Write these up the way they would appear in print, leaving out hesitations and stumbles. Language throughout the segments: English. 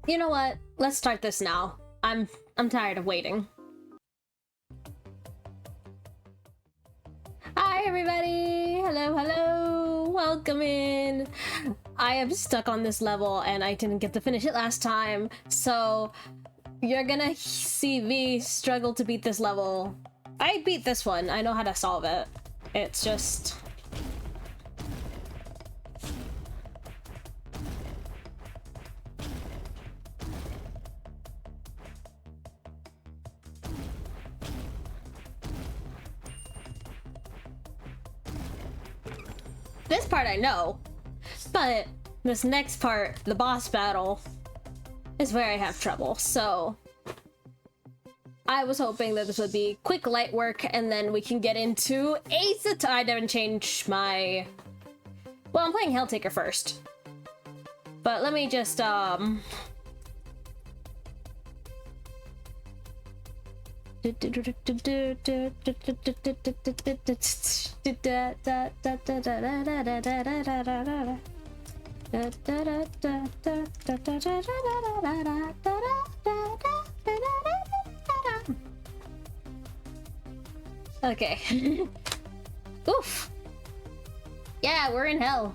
You know what? Let's start this now. I'm tired of waiting. Hi everybody! Hello, hello! Welcome in! I am stuck on this level and I didn't get to finish it last time, so you're gonna see me struggle to beat this level. I beat this one. I know how to solve it. It's just... this part I know, but this next part, the boss battle, is where I have trouble, so... I was hoping that this would be quick, light work, and then we can get into Ace Attorney. I didn't change my... Well, I'm playing Helltaker first. But let me just, okay. Oof. Yeah, we're in hell.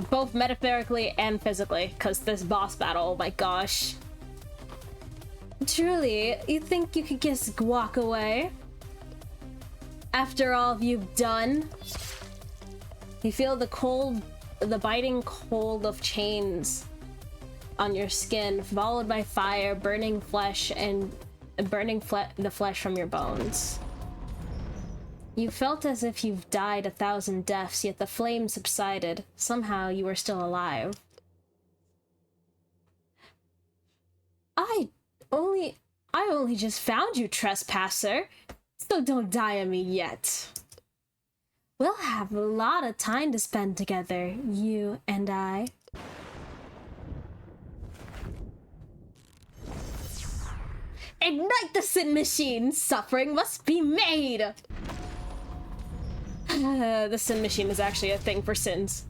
Both metaphorically and physically, because this boss battle, oh my gosh. Truly, you think you could just walk away? After all you've done? You feel the cold, the biting cold of chains on your skin, followed by fire, burning flesh, and burning the flesh from your bones. You felt as if you've died 1,000 deaths, yet the flame subsided. Somehow you were still alive. I only just found you, trespasser. So don't die on me yet. We'll have a lot of time to spend together, you and I. Ignite the sin machine! Suffering must be made! The sin machine is actually a thing for sins.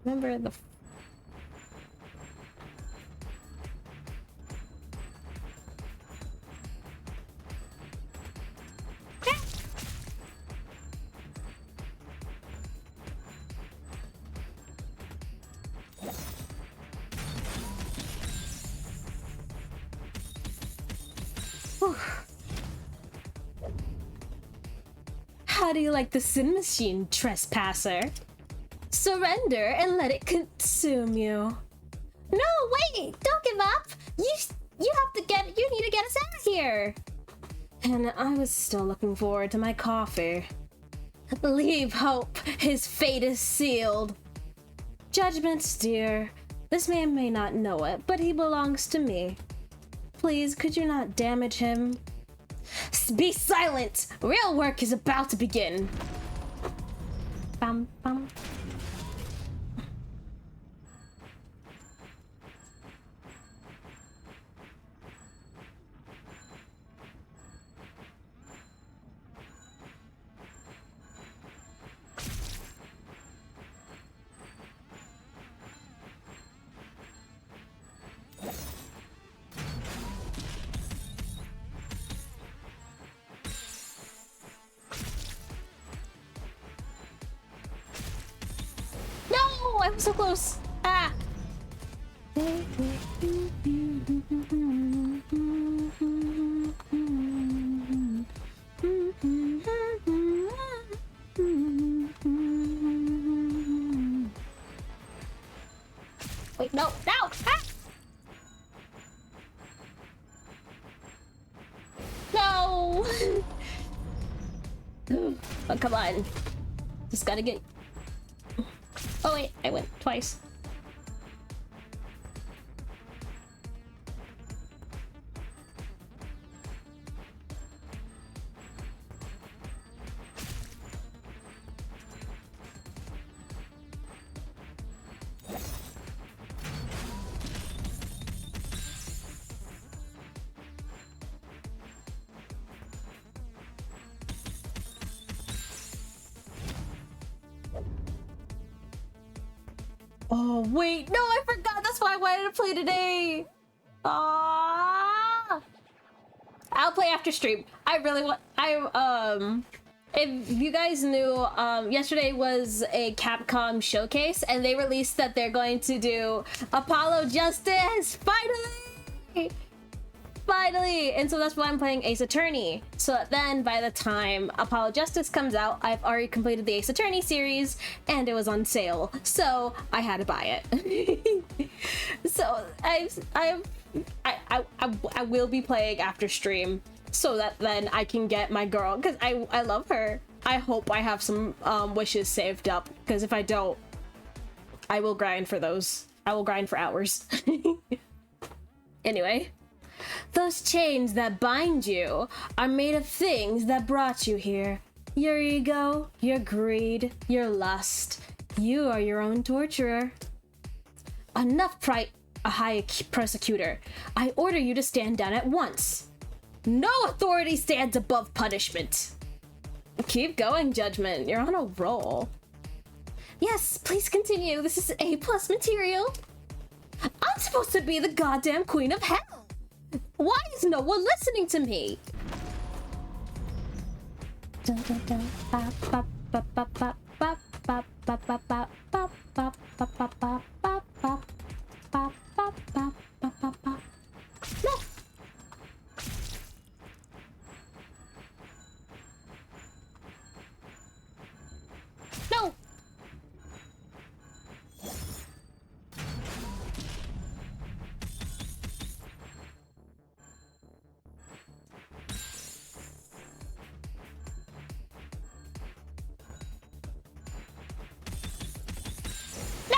Remember the... How do you like the sin machine, trespasser? Surrender and let it consume you. No, wait! Don't give up! You need to get us out of here! And I was still looking forward to my coffee. Leave hope, his fate is sealed. Judgments, dear. This man may not know it, but he belongs to me. Please, could you not damage him? Be silent! Real work is about to begin! Bum, bum. I'm so close. Ah. Wait, no, no. Ah. No. Oh, come on. Just gotta get... Oh wait, I went twice. Oh, wait. No, I forgot. That's why I wanted to play today. Ah. I'll play after stream. I really want... If you guys knew, yesterday was a Capcom showcase, and they released that they're going to do Apollo Justice! Finally! Finally! And so that's why I'm playing Ace Attorney. So that then, by the time Apollo Justice comes out, I've already completed the Ace Attorney series, and it was on sale. So I had to buy it. So I will be playing after stream, so that then I can get my girl, because I love her. I hope I have some wishes saved up, because if I don't, I will grind for those. I will grind for hours. Anyway, those chains that bind you are made of things that brought you here. Your ego, your greed, your lust. You are your own torturer. Enough, a high prosecutor. I order you to stand down at once. No authority stands above punishment. Keep going, Judgment. You're on a roll. Yes, please continue. This is A+ material. I'm supposed to be the goddamn queen of hell. Why is no one listening to me? No. No! No!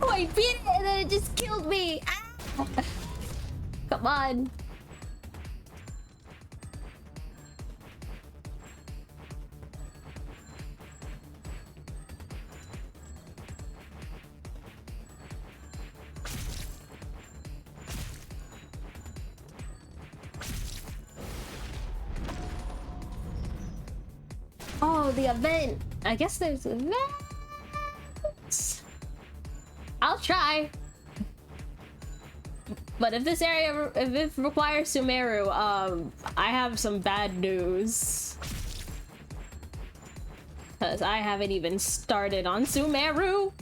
Oh, I beat it and then it just killed me! Ah! Come on. Oh, the event. I guess there's an event. I'll try. But if this area, if it requires Sumeru, I have some bad news. Because I haven't even started on Sumeru.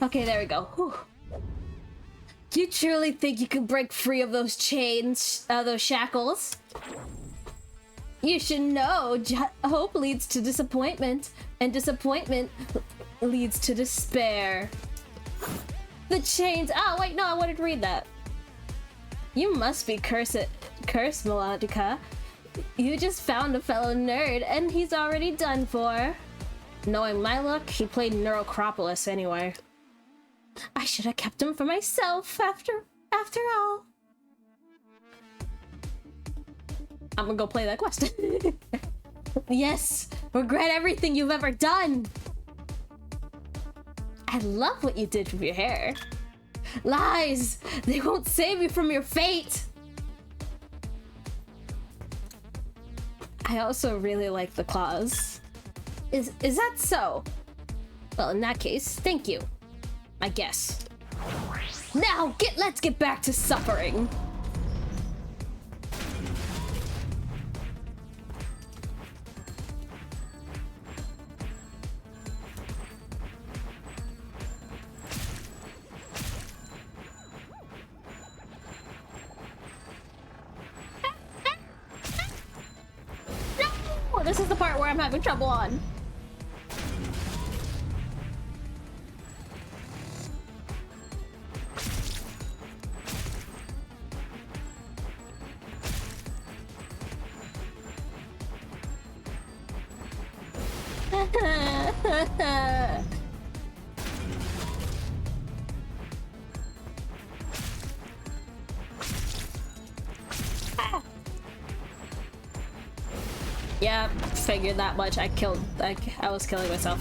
Okay, there we go. Whew. You truly think you can break free of those chains, those shackles? You should know, hope leads to disappointment, and disappointment leads to despair. The chains— oh wait, no, I wanted to read that. You must be cursed, Melodica. You just found a fellow nerd, and he's already done for. Knowing my luck, he played Neurocropolis anyway. I should have kept him for myself after all. I'm gonna go play that quest. Yes, regret everything you've ever done. I love what you did with your hair. Lies! They won't save you from your fate! I also really like the claws. Is that so? Well, in that case, thank you. I guess. Now, let's get back to suffering. No! This is the part where I'm having trouble on. Yeah, figured that much. I was killing myself.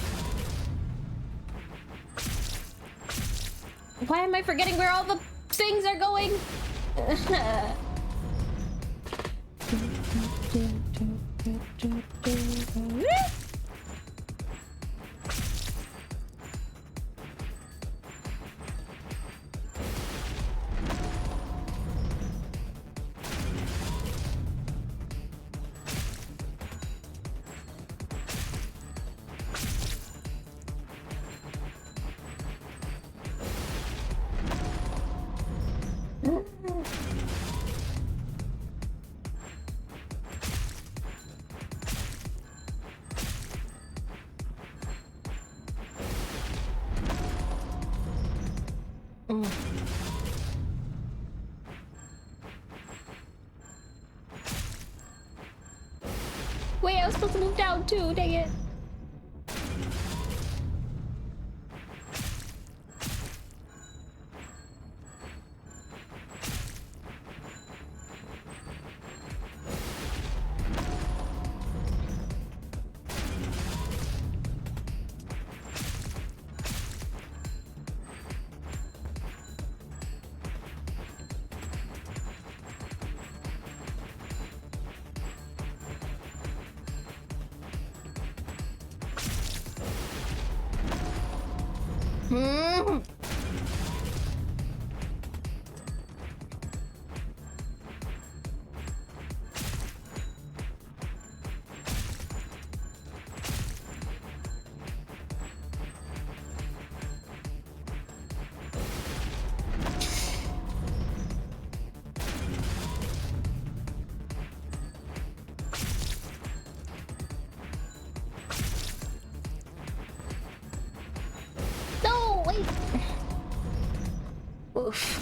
Why am I forgetting where all the things are going? Wait, I was supposed to move down too, dang it. No, wait. Oof.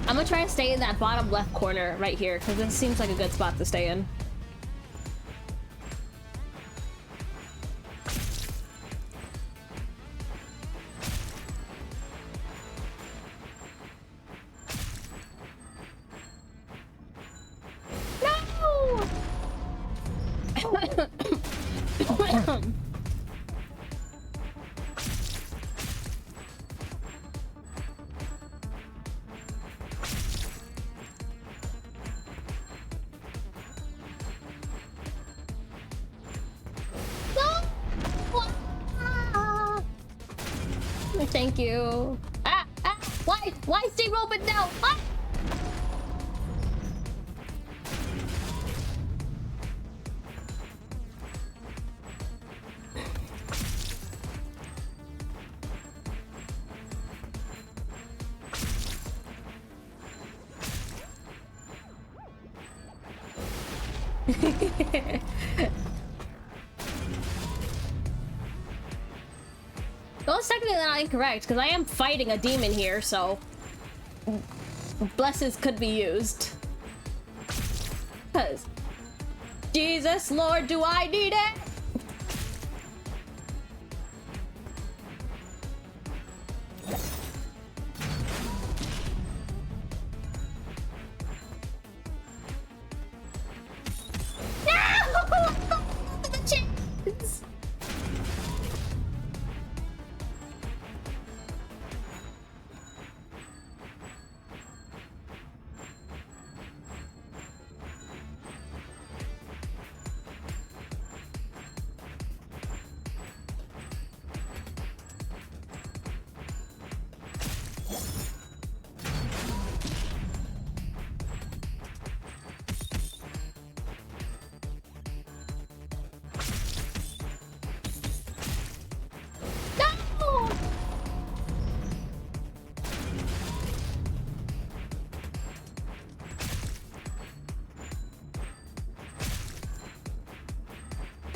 I'm gonna try to stay in that bottom left corner right here, because this seems like a good spot to stay in. No! Thank you. Why stay open now? Ah! Well, it's technically not incorrect, because I am fighting a demon here, so blesses could be used. Because Jesus, Lord, do I need it?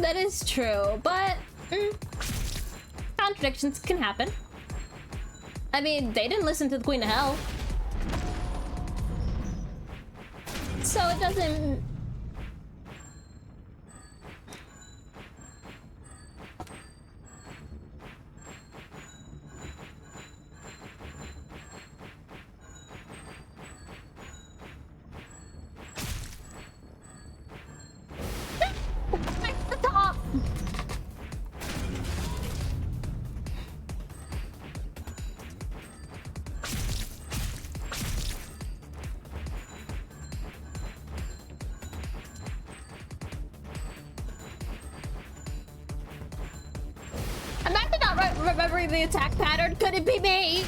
That is true, but contradictions can happen. I mean, they didn't listen to the Queen of Hell. So it doesn't... Remembering the attack pattern, could it be me?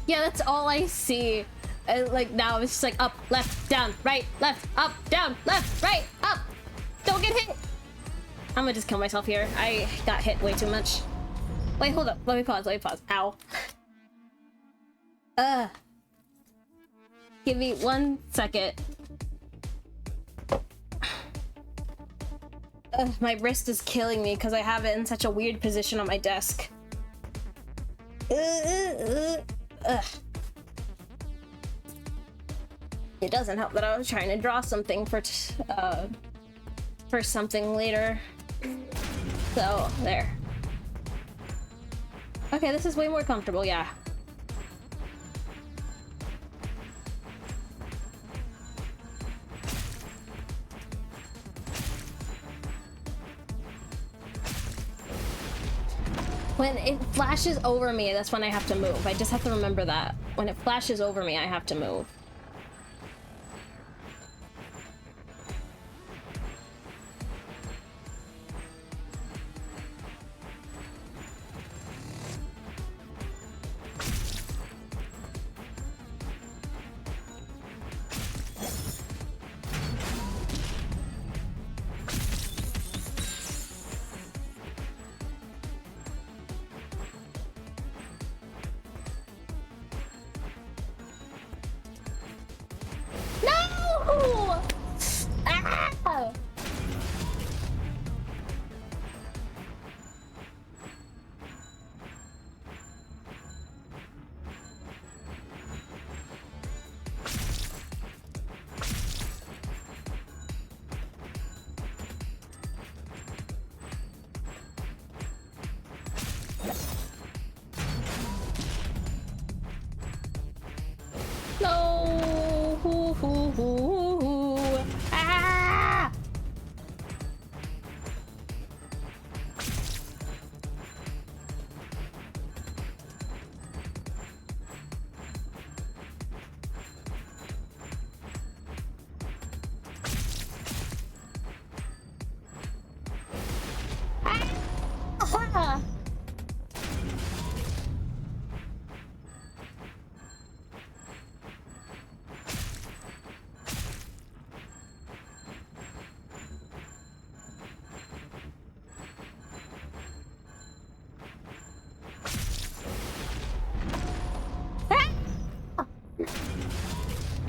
Yeah, that's all I see. Like now it's just like up, left, down, right, left, up, down, left, right, up. Don't get hit. I'm gonna just kill myself here. I got hit way too much. Wait, hold up. Let me pause. Ow. Give me 1 second. My wrist is killing me because I have it in such a weird position on my desk. It doesn't help that I was trying to draw something for something later. So, there. Okay, this is way more comfortable, yeah. When it flashes over me, that's when I have to move. I just have to remember that. When it flashes over me, I have to move.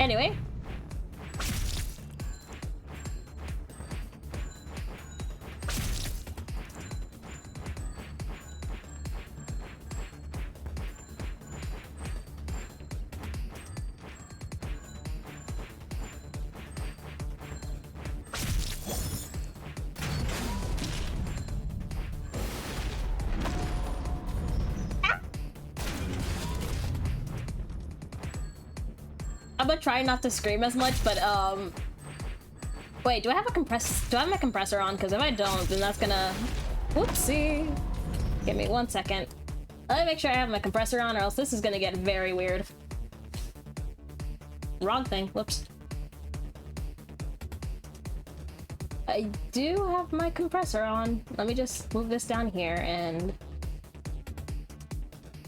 Anyway. gonna try not to scream as much, but wait, do I have my compressor on? Because if I don't, then that's gonna... Whoopsie. Give me 1 second. Let me make sure I have my compressor on, or else this is gonna get very weird. Wrong thing. Whoops. I do have my compressor on. Let me just move this down here and...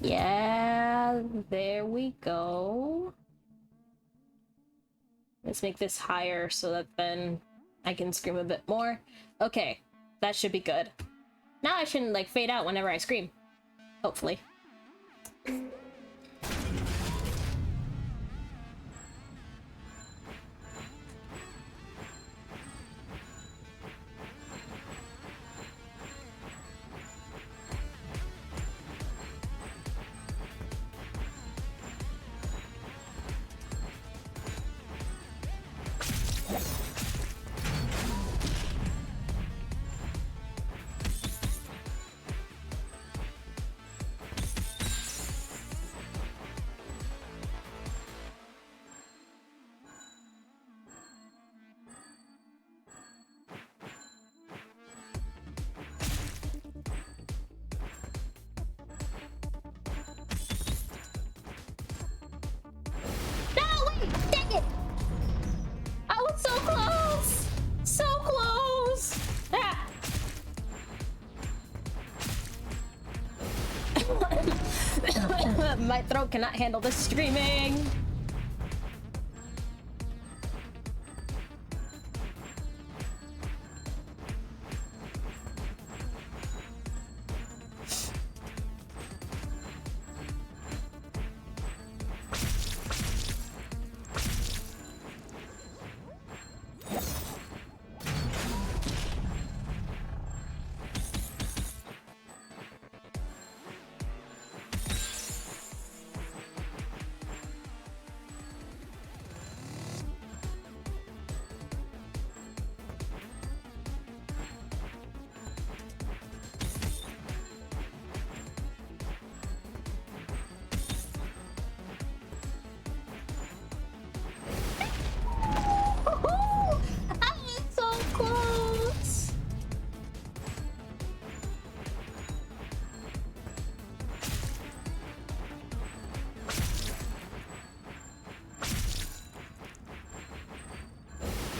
Yeah, there we go. Let's make this higher so that then I can scream a bit more. Okay, that should be good. Now I shouldn't like fade out whenever I scream. Hopefully. My throat cannot handle the screaming.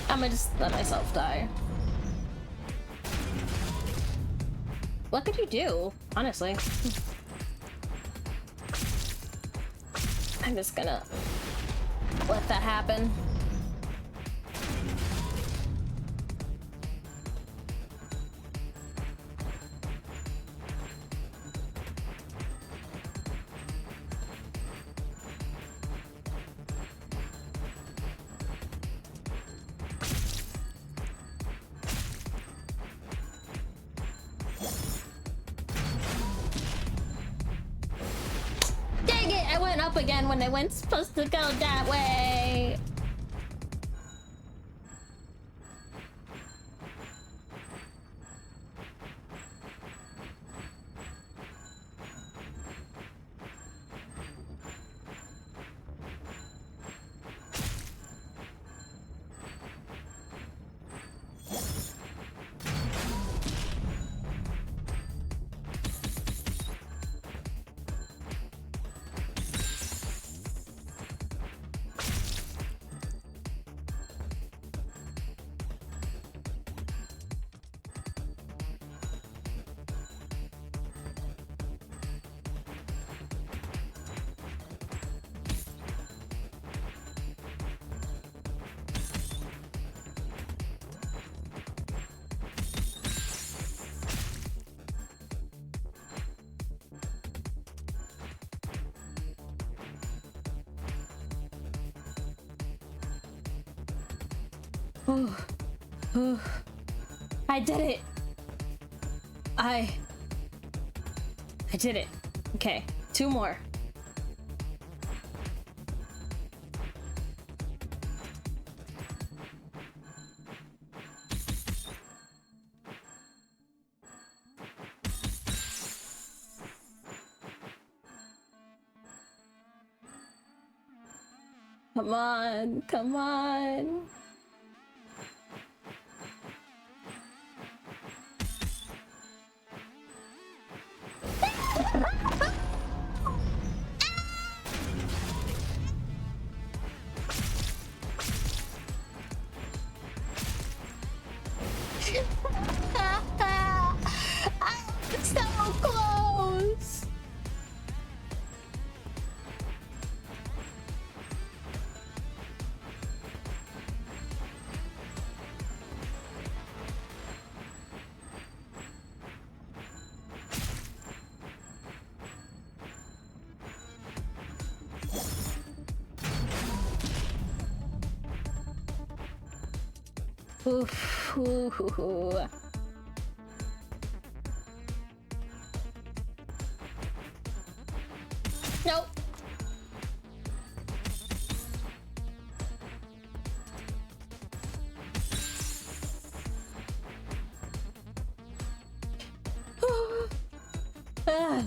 I'm gonna just let myself die. What could you do, honestly? I'm just gonna let that happen. Again when they weren't supposed to go that way. I did it. I did it. Okay, 2 more. Come on, come on. So close. Oof, ooh, ooh, ooh. Nope. Ah.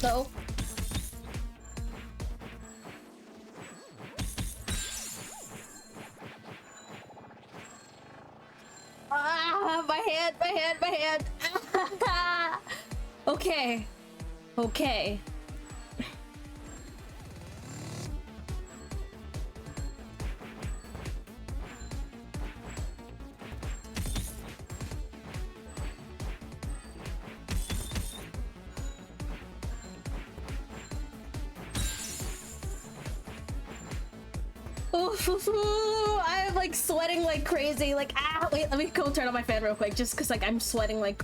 No. Ah, my hand, my hand, my hand. Okay. Okay. I'm like sweating like crazy. Like, ah, wait, let me go turn on my fan real quick just because like I'm sweating like.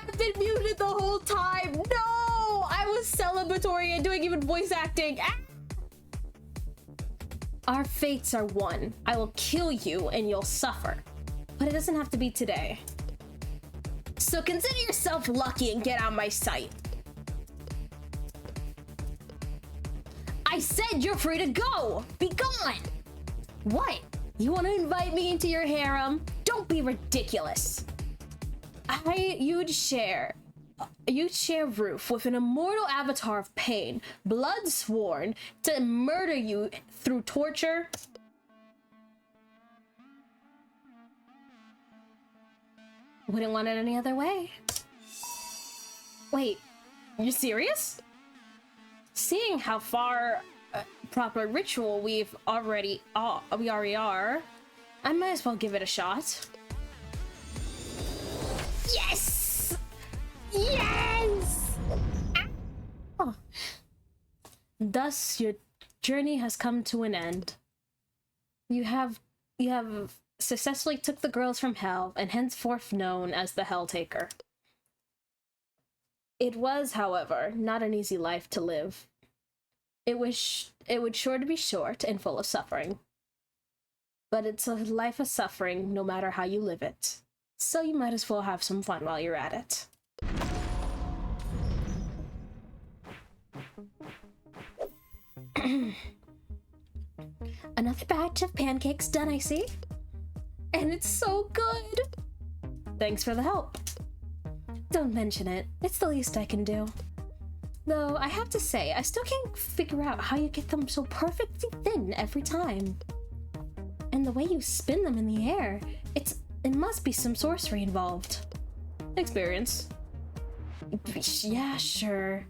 I've been muted the whole time. No, I was celebratory and doing even voice acting. Ah! Our fates are one. I will kill you and you'll suffer. But it doesn't have to be today. So consider yourself lucky and get out of my sight. I said you're free to go. Be gone. What? You want to invite me into your harem? Don't be ridiculous. You'd share roof with an immortal avatar of pain, blood sworn to murder you through torture. Wouldn't want it any other way. Wait, you serious? Seeing how far proper ritual we already are, I might as well give it a shot. Yes! Yes! Oh. Thus, your journey has come to an end. You have successfully took the girls from hell and henceforth known as the Helltaker. It was, however, not an easy life to live. it would sure to be short and full of suffering. But it's a life of suffering no matter how you live it. So you might as well have some fun while you're at it. Another batch of pancakes done, I see. And it's so good! Thanks for the help. Don't mention it. It's the least I can do. Though, I have to say, I still can't figure out how you get them so perfectly thin every time. And the way you spin them in the air, it must be some sorcery involved. Experience. Yeah, sure.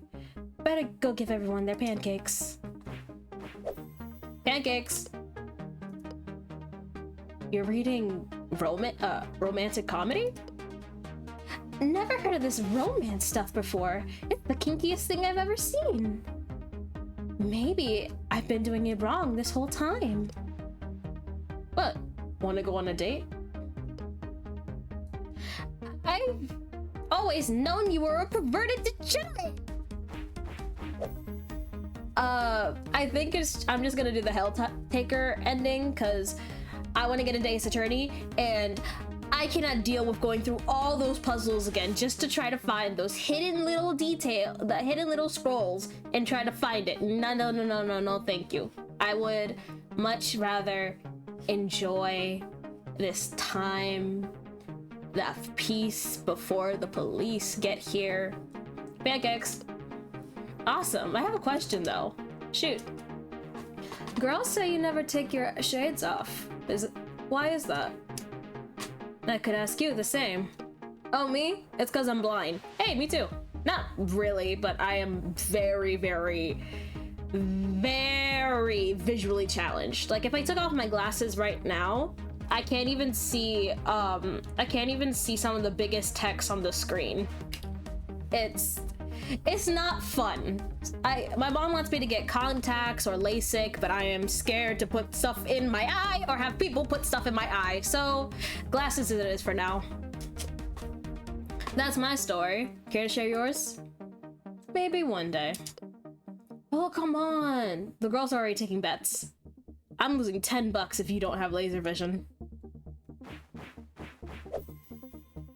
Better go give everyone their pancakes. Pancakes! You're reading romantic comedy? Never heard of this romance stuff before. It's the kinkiest thing I've ever seen. Maybe I've been doing it wrong this whole time. What? Want to go on a date? I've always known you were a perverted degenerate! I think I'm just gonna do the Helltaker ending, because I want to get into Ace Attorney, and I cannot deal with going through all those puzzles again just to try to find those hidden little the hidden little scrolls and try to find it. No, thank you. I would much rather enjoy this time of peace before the police get here. Pancakes. Awesome. I have a question though. Shoot. Girls say you never take your shades off. Why is that? I could ask you the same. Oh, me? It's because I'm blind. Hey, me too. Not really, but I am very, very, very visually challenged. Like, if I took off my glasses right now, I can't even see some of the biggest text on the screen. It's not fun. My mom wants me to get contacts or LASIK, but I am scared to put stuff in my eye or have people put stuff in my eye. So glasses it is for now. That's my story. Care to share yours? Maybe one day. Oh, come on. The girls are already taking bets. I'm losing $10 if you don't have laser vision.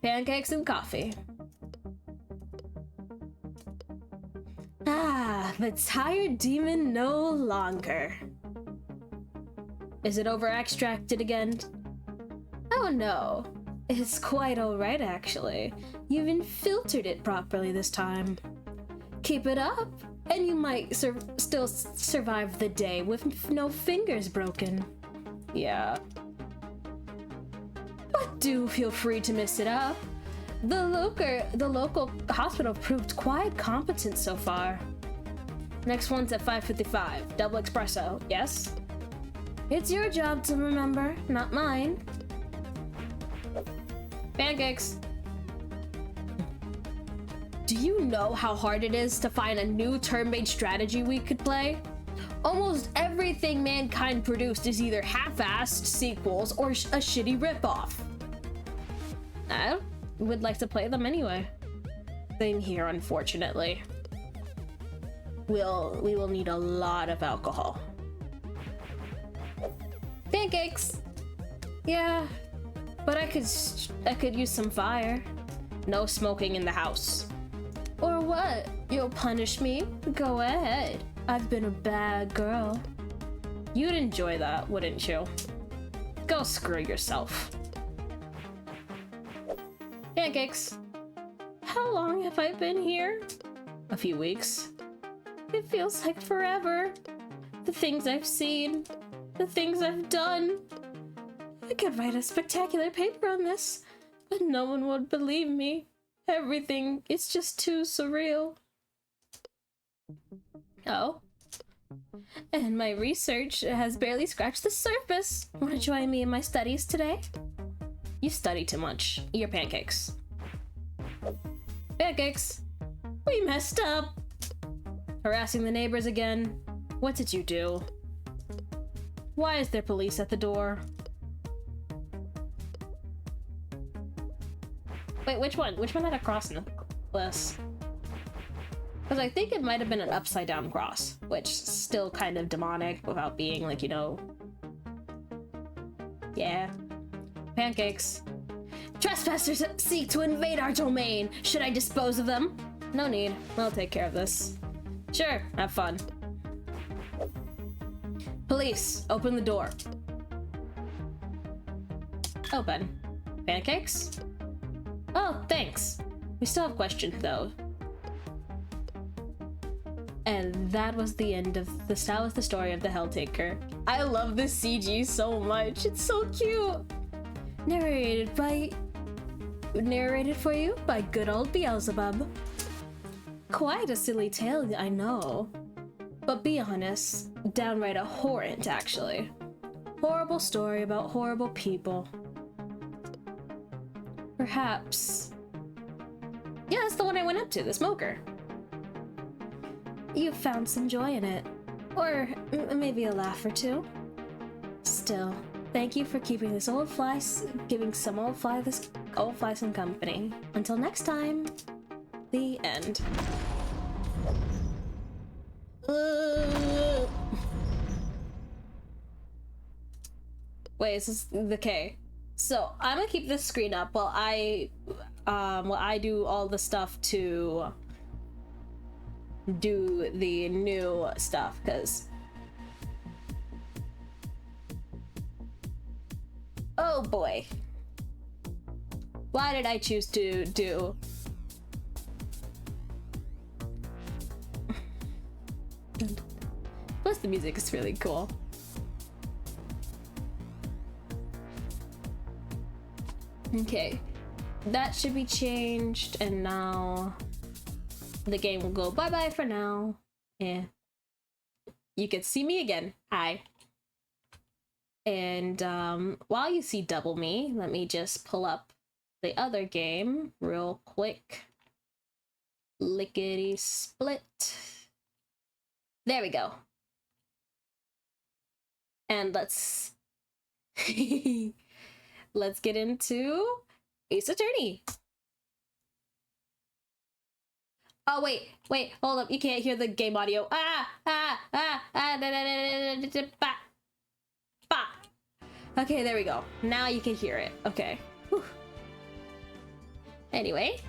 Pancakes and coffee. Ah, the tired demon no longer. Is it over extracted again? Oh no, it's quite alright actually. You even filtered it properly this time. Keep it up, and you might still survive the day with no fingers broken. Yeah. But do feel free to mix it up. The local hospital proved quite competent so far. Next one's at 5:55. Double espresso, yes? It's your job to remember, not mine. Pancakes. Do you know how hard it is to find a new turn-based strategy we could play? Almost everything mankind produced is either half-assed sequels or a shitty ripoff. I would like to play them anyway. Same here, unfortunately. We will need a lot of alcohol. Pancakes! Yeah, but I could use some fire. No smoking in the house. Or what? You'll punish me? Go ahead. I've been a bad girl. You'd enjoy that, wouldn't you? Go screw yourself. Pancakes. How long have I been here? A few weeks. It feels like forever. The things I've seen, the things I've done. I could write a spectacular paper on this, but no one would believe me. Everything is just too surreal. Oh. And my research has barely scratched the surface. Want to join me in my studies today? You study too much. Eat your pancakes. Pancakes! We messed up! Harassing the neighbors again. What did you do? Why is there police at the door? Wait, which one? Which one had a cross necklace? Because I think it might have been an upside down cross, which is still kind of demonic without being like, you know... Yeah. Pancakes. Trespassers seek to invade our domain. Should I dispose of them? No need. I'll take care of this. Sure, have fun. Police, open the door. Open. Pancakes? Oh, thanks. We still have questions, though. And that was the end of the story of the Helltaker. I love this CG so much. It's so cute. Narrated for you by good old Beelzebub. Quite a silly tale, I know. But be honest, downright abhorrent, actually. Horrible story about horrible people. Perhaps... Yeah, that's the one I went up to, the smoker. You found some joy in it. Or maybe a laugh or two. Still, thank you for keeping this giving some old fly some company. Until next time, the end. Wait, is this the K? So I'm gonna keep this screen up while I do all the stuff to do the new stuff, because oh boy, why did I choose to do plus the music is really cool. Okay, that should be changed, and now the game will go bye-bye for now. Yeah. You can see me again. Hi. And while you see double me, let me just pull up the other game real quick. Lickety split. There we go. And let's let's get into Ace Attorney. Oh wait, hold up! You can't hear the game audio. Okay, there we go. Now you can hear it. Okay. Whew. Anyway,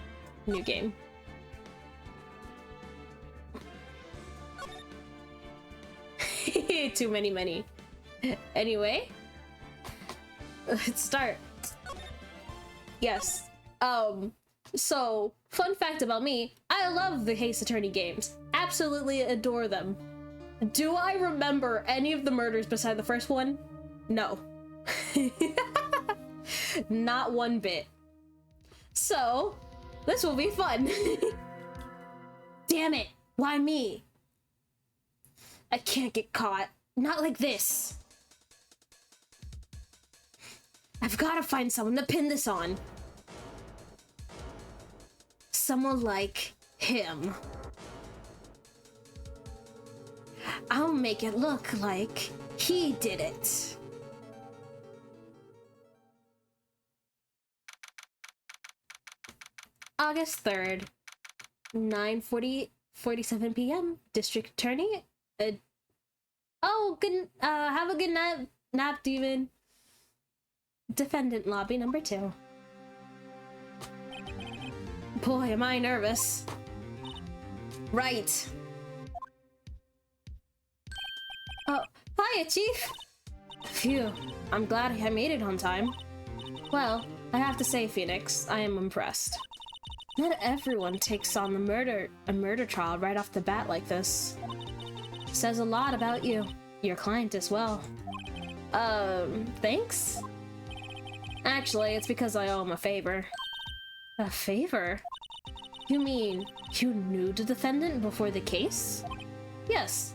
new game. Too many. Anyway, let's start. Yes. So, fun fact about me, I love the Ace Attorney games. Absolutely adore them. Do I remember any of the murders beside the first one? No. Not one bit. So, this will be fun. Damn it, why me? I can't get caught. Not like this. I've got to find someone to pin this on. Someone like him. I'll make it look like he did it. August 3rd, 9:47 p.m. District Attorney. Oh, good. Have a good night, nap, demon. Defendant lobby number 2. Boy, am I nervous. Right. Oh, hiya, Chief. Phew, I'm glad I made it on time. Well, I have to say, Phoenix, I am impressed. Not everyone takes on a murder trial right off the bat like this. Says a lot about you, your client as well. Thanks? Actually, it's because I owe him a favor. A favor? You mean you knew the defendant before the case? Yes.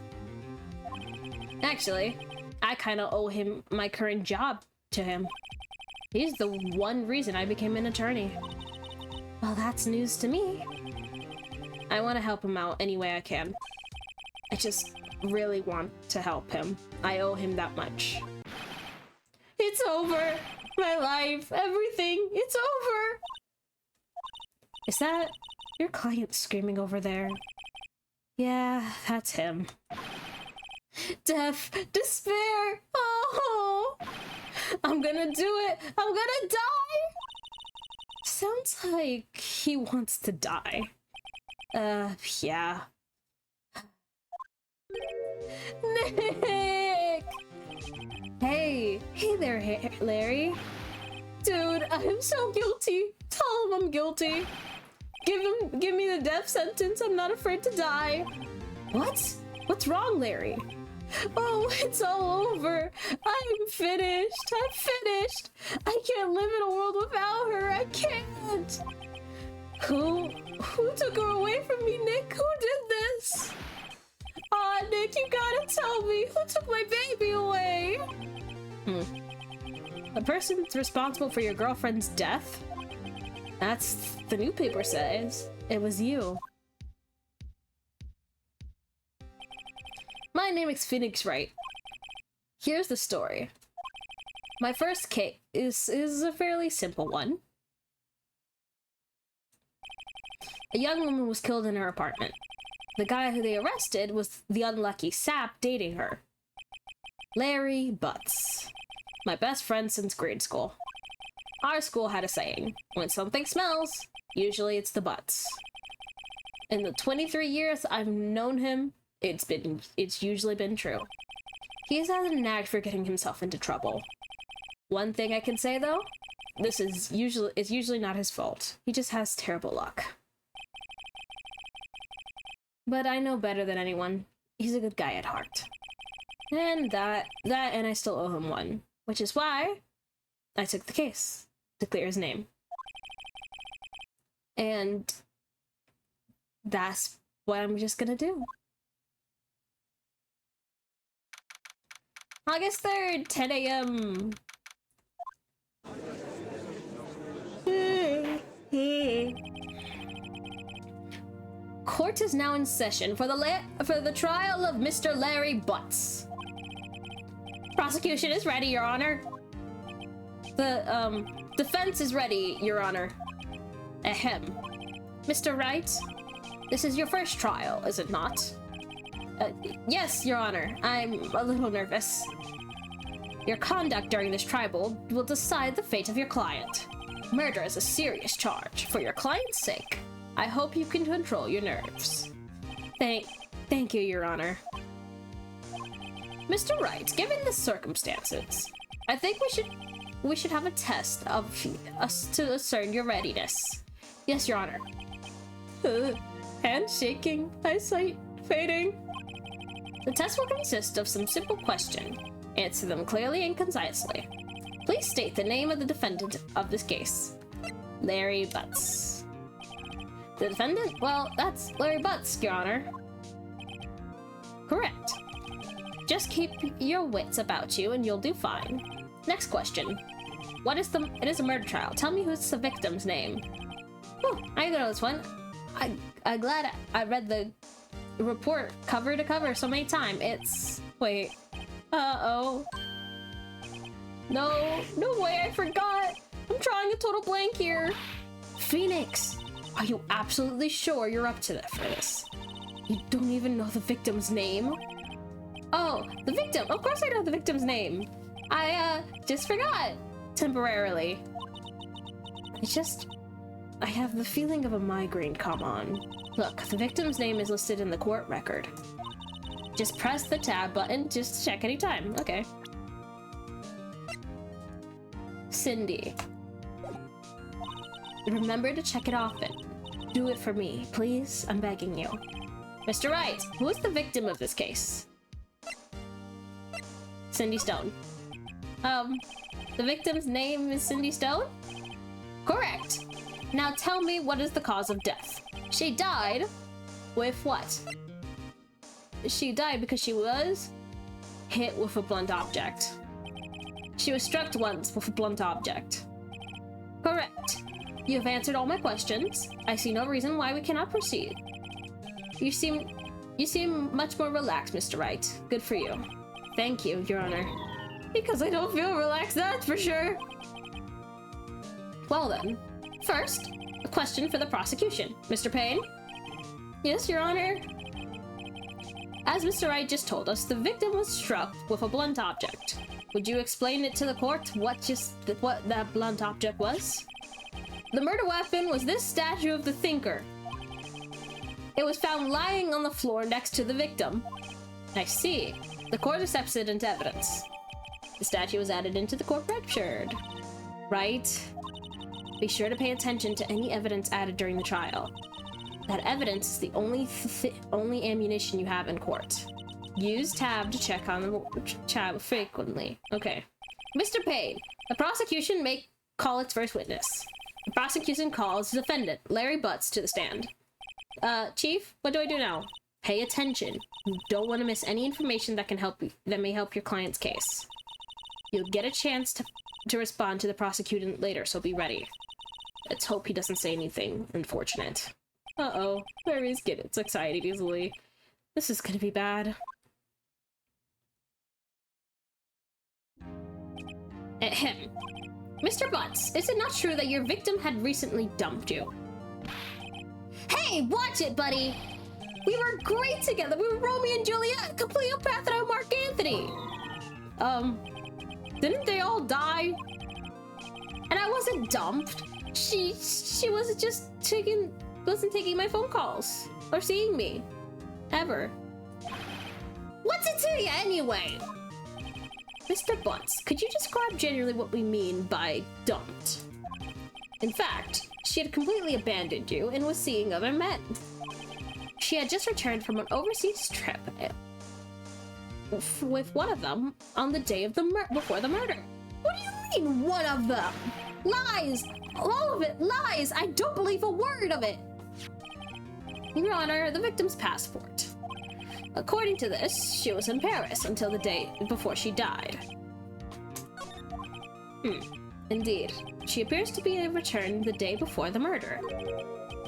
Actually, I kinda owe him my current job to him. He's the one reason I became an attorney. Well, that's news to me. I want to help him out any way I can. I just really want to help him. I owe him that much. It's over! My life, everything, it's over! Is that your client screaming over there? Yeah, that's him. Death, despair. Oh, I'm gonna do it. I'm gonna die. Sounds like he wants to die. Yeah. Nick! Hey there, Larry. Dude, I'm so guilty. Tell him I'm guilty. Give me the death sentence. I'm not afraid to die. What? What's wrong, Larry? Oh, it's all over. I'm finished. I'm finished. I can't live in a world without her. I can't. Who took her away from me, Nick? Who did this? Aw, Nick, you gotta tell me. Who took my baby away? The person responsible for your girlfriend's death? That's the newspaper says. It was you. My name is Phoenix Wright. Here's the story. My first case is a fairly simple one. A young woman was killed in her apartment. The guy who they arrested was the unlucky sap dating her. Larry Butts. My best friend since grade school. Our school had a saying, when something smells, usually it's the butts. In the 23 years I've known him, it's usually been true. He's had a knack for getting himself into trouble. One thing I can say though, it's usually not his fault. He just has terrible luck. But I know better than anyone. He's a good guy at heart. And and I still owe him one. Which is why I took the case to clear his name. And that's what I'm just gonna do. August 3rd, 10 a.m. Court is now in session for the trial of Mr. Larry Butts. Prosecution is ready, Your Honor. The defense is ready, Your Honor. Ahem. Mr. Wright, this is your first trial, is it not? Yes, Your Honor. I'm a little nervous. Your conduct during this trial will decide the fate of your client. Murder is a serious charge. For your client's sake, I hope you can control your nerves. Thank you, Your Honor. Mr. Wright, given the circumstances, I think we should have a test of us to discern your readiness. Yes, Your Honor. Hand shaking, eyesight fading. The test will consist of some simple questions. Answer them clearly and concisely. Please state the name of the defendant of this case. Larry Butts. The defendant? Well, that's Larry Butts, Your Honor. Correct. Just keep your wits about you and you'll do fine. Next question. It is a murder trial. Tell me who's the victim's name. Whew, I know this one. I'm glad I read the report cover to cover so many times. It's... Wait. Uh-oh. No way, I forgot. I'm drawing a total blank here. Phoenix, are you absolutely sure you're up to that for this? You don't even know the victim's name? Oh, the victim. Of course I know the victim's name. I just forgot. Temporarily. I have the feeling of a migraine come on. Look, the victim's name is listed in the court record. Just press the tab button just to check anytime. Okay. Cindy. Remember to check it often. Do it for me, please. I'm begging you. Mr. Wright, who is the victim of this case? Cindy Stone. The victim's name is Cindy Stone? Correct. Now tell me, what is the cause of death? She died with what? She died because she was hit with a blunt object. She was struck once with a blunt object. Correct. You have answered all my questions. I see no reason why we cannot proceed. You seem much more relaxed, Mr. Wright. Good for you. Thank you, Your Honor. Because I don't feel relaxed, that's for sure. Well then, first, a question for the prosecution. Mr. Payne? Yes, Your Honor? As Mr. Wright just told us, the victim was struck with a blunt object. Would you explain it to the court what that blunt object was? The murder weapon was this statue of the Thinker. It was found lying on the floor next to the victim. I see. The court accepts it into evidence. The statue was added into the court record. Right? Be sure to pay attention to any evidence added during the trial. That evidence is the only ammunition you have in court. Use tab to check on the chat frequently. Okay. Mr. Payne, the prosecution may call its first witness. The prosecution calls the defendant, Larry Butts, to the stand. Chief, what do I do now? Pay attention. You don't want to miss any information that may help your client's case. You'll get a chance to respond to the prosecutor later, so be ready. Let's hope he doesn't say anything unfortunate. Uh-oh, Larry's getting excited easily. This is gonna be bad. Ahem. Mr. Butts, is it not true that your victim had recently dumped you? Hey, watch it, buddy! We were great together! We were Romeo and Juliet, Cleopatra and Mark Anthony! Didn't they all die? And I wasn't dumped. She wasn't just wasn't taking my phone calls. Or seeing me. Ever. What's it to you anyway? Mr. Butts, could you describe generally what we mean by dumped? In fact, she had completely abandoned you and was seeing other men. She had just returned from an overseas trip with one of them on the day of before the murder. What do you mean, one of them? Lies! All of it lies! I don't believe a word of it! Your Honor, the victim's passport. According to this, she was in Paris until the day before she died. Indeed. She appears to be returned the day before the murder.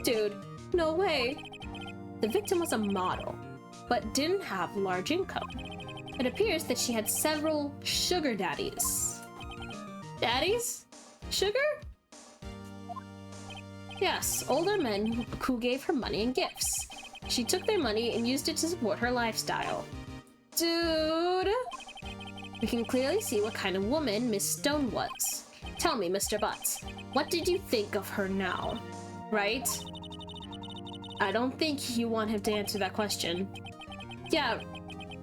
Dude, no way. The victim was a model, but didn't have large income. It appears that she had several sugar daddies. Daddies? Sugar? Yes, older men who gave her money and gifts. She took their money and used it to support her lifestyle. Dude! We can clearly see what kind of woman Miss Stone was. Tell me, Mr. Butts, what did you think of her now? Right? I don't think you want him to answer that question. Yeah,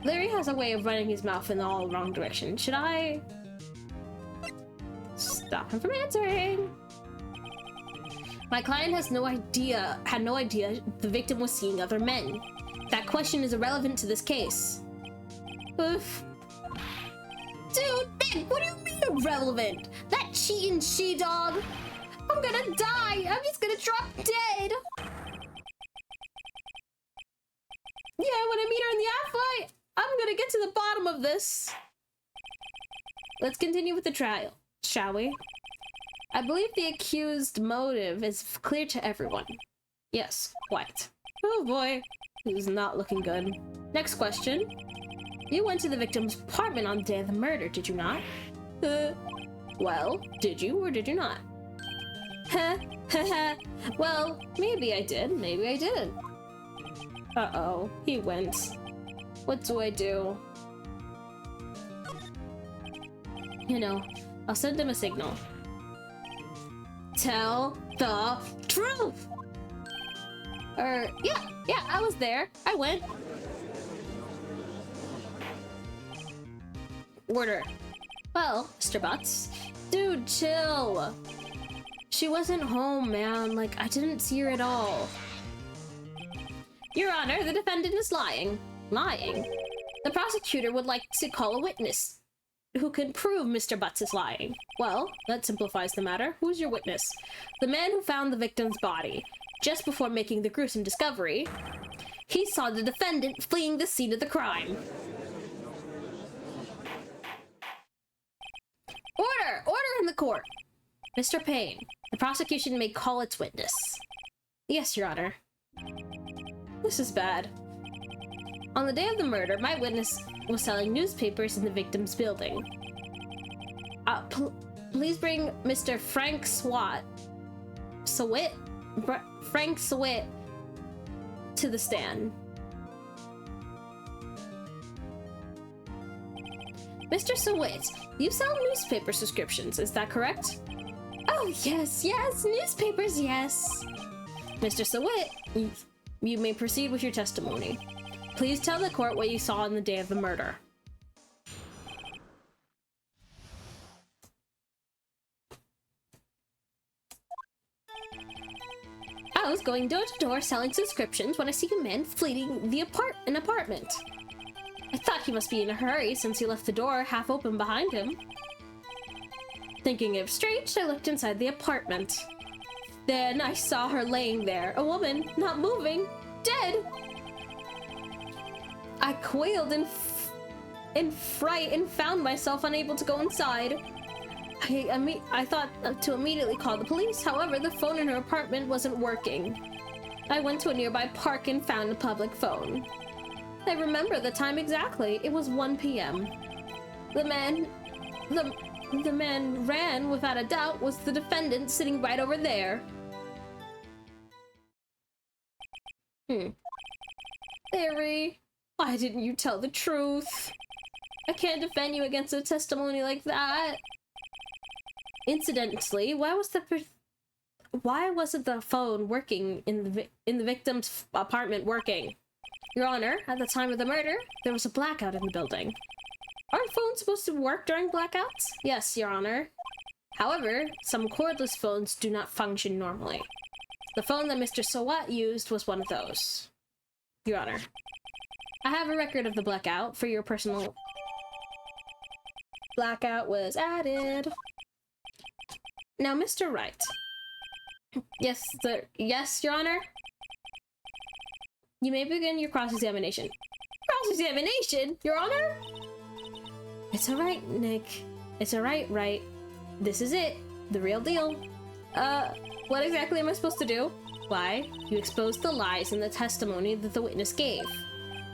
Larry has a way of running his mouth in all wrong direction. Should I stop him from answering? My client had no idea the victim was seeing other men. That question is irrelevant to this case. Oof. Dude, Ben, what do you mean irrelevant? That cheating she-dog. I'm gonna die. I'm just gonna drop dead. Yeah, when I meet her in the afterlife, I'm gonna get to the bottom of this. Let's continue with the trial, shall we? I believe the accused motive is clear to everyone. Yes, quite. Oh boy, this is not looking good. Next question. You went to the victim's apartment on the day of the murder, did you not? Well, did you or did you not? Well, maybe I did, maybe I didn't. Uh-oh, he went. What do I do? You know, I'll send him a signal. Tell the truth! Yeah, I was there. I went. Order. Well, Mr. Butts. Dude, chill. She wasn't home, man. Like, I didn't see her at all. Your Honor, the defendant is lying. Lying? The prosecutor would like to call a witness who can prove Mr. Butts is lying. Well, that simplifies the matter. Who's your witness? The man who found the victim's body. Just before making the gruesome discovery, he saw the defendant fleeing the scene of the crime. Order! Order in the court! Mr. Payne, the prosecution may call its witness. Yes, Your Honor. This is bad. On the day of the murder, my witness was selling newspapers in the victim's building. Please bring Mr. Frank Frank Switt to the stand. Mr. Sawit, you sell newspaper subscriptions, is that correct? Oh, yes, newspapers, yes. Mr. Sawit, you may proceed with your testimony. Please tell the court what you saw on the day of the murder. I was going door to door selling subscriptions when I see a man fleeing an apartment. I thought he must be in a hurry since he left the door half open behind him. Thinking it was strange, I looked inside the apartment. Then I saw her laying there, a woman, not moving, dead. I quailed in fright and found myself unable to go inside. I thought to immediately call the police. However, the phone in her apartment wasn't working. I went to a nearby park and found a public phone. I remember the time exactly. It was 1 p.m. The man ran, without a doubt, was the defendant sitting right over there. Harry, why didn't you tell the truth? I can't defend you against a testimony like that. Incidentally, why wasn't the phone working in the victim's apartment working? Your Honor, at the time of the murder, there was a blackout in the building. Aren't phones supposed to work during blackouts? Yes, Your Honor. However, some cordless phones do not function normally. The phone that Mr. Sawat used was one of those. Your Honor, I have a record of the blackout for your personal... Blackout was added. Now, Mr. Wright. Yes, Your Honor? You may begin your cross-examination. Cross-examination, Your Honor? It's alright, Nick. It's alright, right? This is it. The real deal. What exactly am I supposed to do? Why? You exposed the lies in the testimony that the witness gave.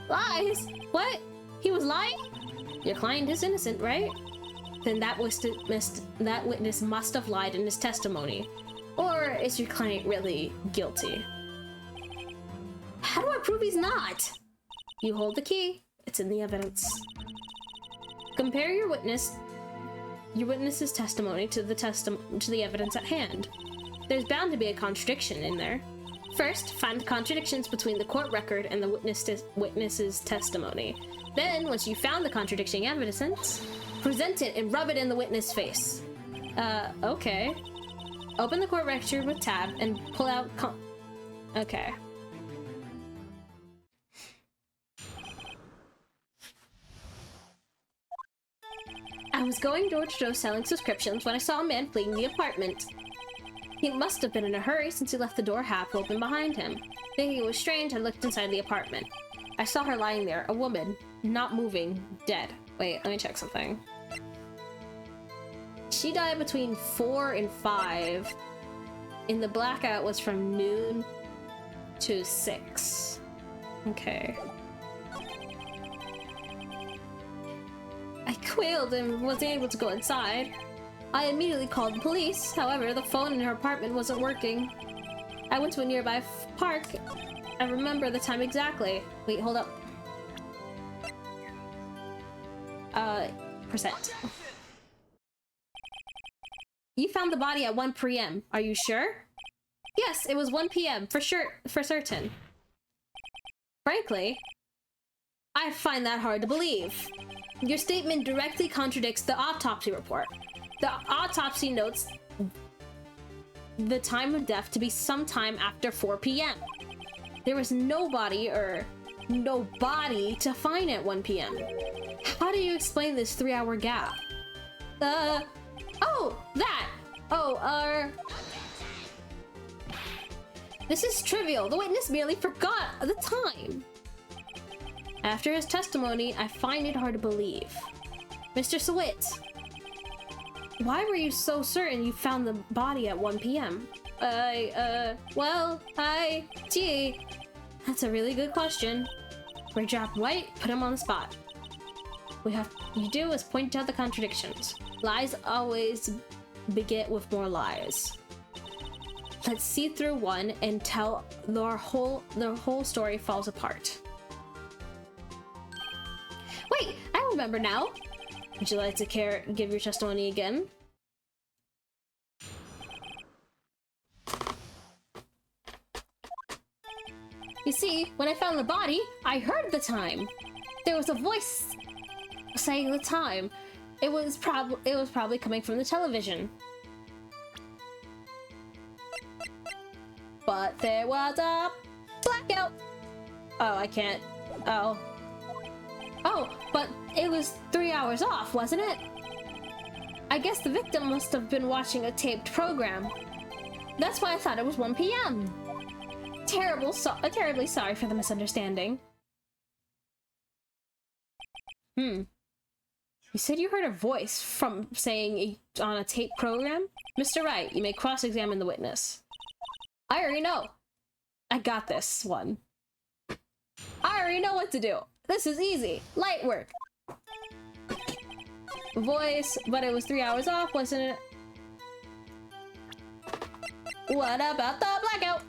Lies? What? He was lying? Your client is innocent, right? Then that witness must have lied in his testimony. Or is your client really guilty? How do I prove he's not? You hold the key. It's in the evidence. Compare your witness's testimony to the evidence at hand. There's bound to be a contradiction in there. First, find contradictions between the court record and the witness's testimony. Then, once you've found the contradicting evidence, present it and rub it in the witness' face. Okay. Open the court record with tab and pull out okay. I was going door to door selling subscriptions when I saw a man fleeing the apartment. He must have been in a hurry since he left the door half open behind him. Thinking it was strange, I looked inside the apartment. I saw her lying there, a woman, not moving, dead. Wait, let me check something. She died between 4 and 5. And the blackout was from noon to 6. Okay. I quailed and wasn't able to go inside. I immediately called the police. However, the phone in her apartment wasn't working. I went to a nearby park. I remember the time exactly. Wait, hold up. Percent. You found the body at 1 p.m. Are you sure? Yes, it was 1 p.m. for sure, for certain. Frankly, I find that hard to believe. Your statement directly contradicts the autopsy report. The autopsy notes the time of death to be sometime after 4 p.m. There was no body to find at 1 p.m. How do you explain this 3-hour gap? This is trivial. The witness merely forgot the time. After his testimony, I find it hard to believe. Mr. Sawit, why were you so certain you found the body at 1 p.m.? Gee, that's a really good question. We're dropped White, put him on the spot. You do is point out the contradictions. Lies always beget with more lies. Let's see through one until their whole story falls apart. Wait, I remember now. Would you like to give your testimony again? You see, when I found the body, I heard the time. There was a voice saying the time. It was probably coming from the television. But there was a blackout. Oh, I can't. Oh. Oh, but it was 3 hours off, wasn't it? I guess the victim must have been watching a taped program. That's why I thought it was 1 p.m. Terribly sorry for the misunderstanding. You said you heard a voice from saying on a tape program? Mr. Wright, you may cross-examine the witness. I already know. I got this one. I already know what to do. This is easy. Light work. Voice, but it was 3 hours off, wasn't it? What about the blackout?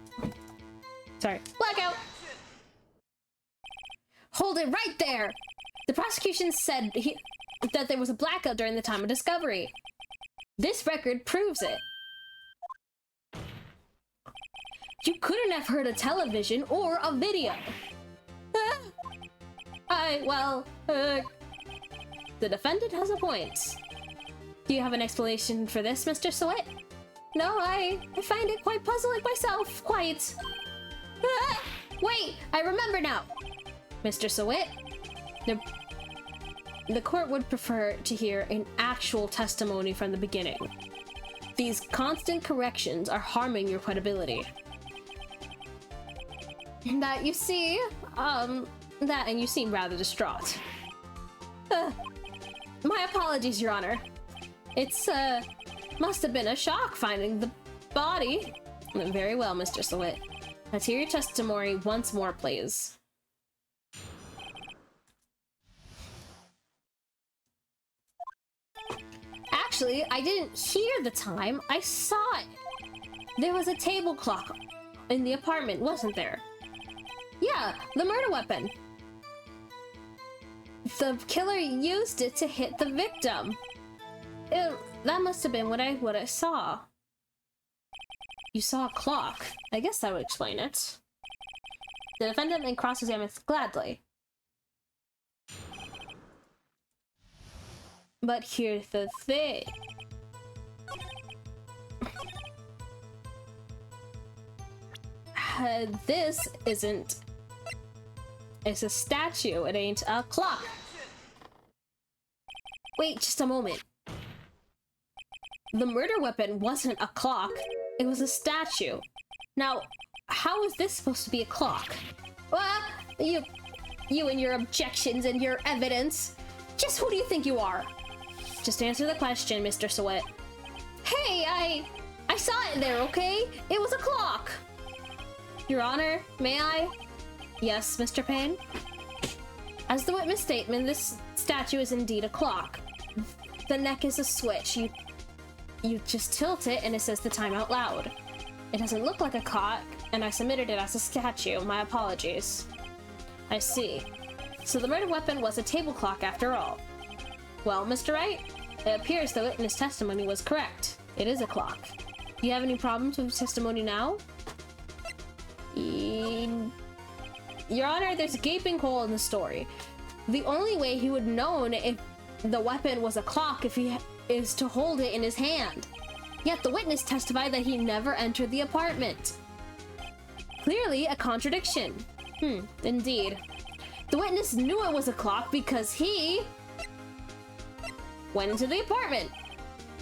Sorry. Blackout! Hold it right there! The prosecution said that there was a blackout during the time of discovery. This record proves it. You couldn't have heard a television or a video. The defendant has a point. Do you have an explanation for this, Mr. Sweat? No, I find it quite puzzling myself, quite. Wait, I remember now. Mr. Sweat, the court would prefer to hear an actual testimony from the beginning. These constant corrections are harming your credibility. That you see, and you seem rather distraught. My apologies, Your Honor. It's, must have been a shock finding the body. Very well, Mr. Sweat. Let's hear your testimony once more, please. Actually, I didn't hear the time, I saw it. There was a table clock in the apartment, wasn't there? Yeah, the murder weapon. The killer used it to hit the victim. That must have been what I saw. You saw a clock. I guess that would explain it. The defendant then cross-examines gladly. But here's the thing. This isn't... It's a statue, it ain't a clock. Wait, just a moment. The murder weapon wasn't a clock, it was a statue. Now, how is this supposed to be a clock? Well, you and your objections and your evidence. Just who do you think you are? Just answer the question, Mr. Sweat. Hey, I saw it there, okay? It was a clock. Your Honor, may I? Yes, Mr. Payne? As the witness statement, this statue is indeed a clock. The neck is a switch. You just tilt it and it says the time out loud. It doesn't look like a clock, and I submitted it as a statue. My apologies. I see. So the murder weapon was a table clock after all. Well, Mr. Wright, it appears the witness testimony was correct. It is a clock. Do you have any problems with testimony now? Your Honor, there's a gaping hole in the story. The only way he would known if the weapon was a clock is to hold it in his hand. Yet the witness testified that he never entered the apartment. Clearly a contradiction. Indeed. The witness knew it was a clock because he went into the apartment.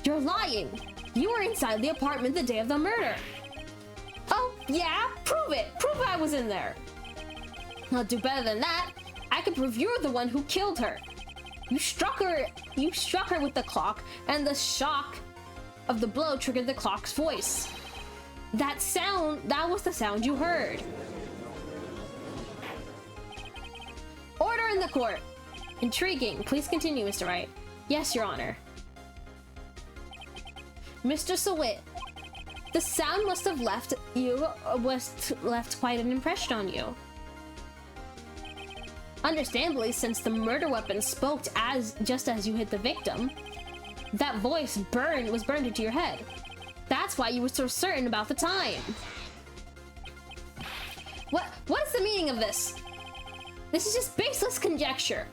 You're lying. You were inside the apartment the day of the murder. Oh, yeah? Prove it. Prove I was in there. I'll do better than that. I can prove you're the one who killed her. You struck her with the clock, and the shock of the blow triggered the clock's voice. That was the sound you heard. Order in the court. Intriguing. Please continue, Mr. Wright. Yes, Your Honor. Mr. Sweat, the sound must have left quite an impression on you. Understandably, since the murder weapon spoke just as you hit the victim, that voice was burned into your head. That's why you were so certain about the time. What is the meaning of this? This is just baseless conjecture.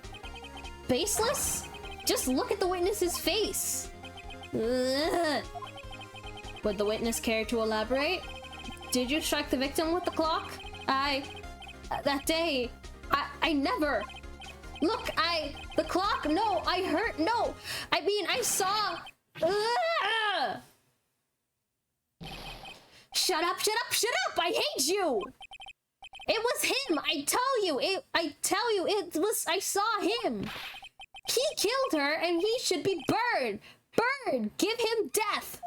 Baseless? Just look at the witness's face. Ugh. Would the witness care to elaborate? Did you strike the victim with the clock? That day, I never. Look, the clock, no, I heard, no. I mean, I saw. Ugh. Shut up, shut up, shut up, I hate you. It was him, I tell you, it was, I saw him. He killed her and he should be burned. Burned, give him death.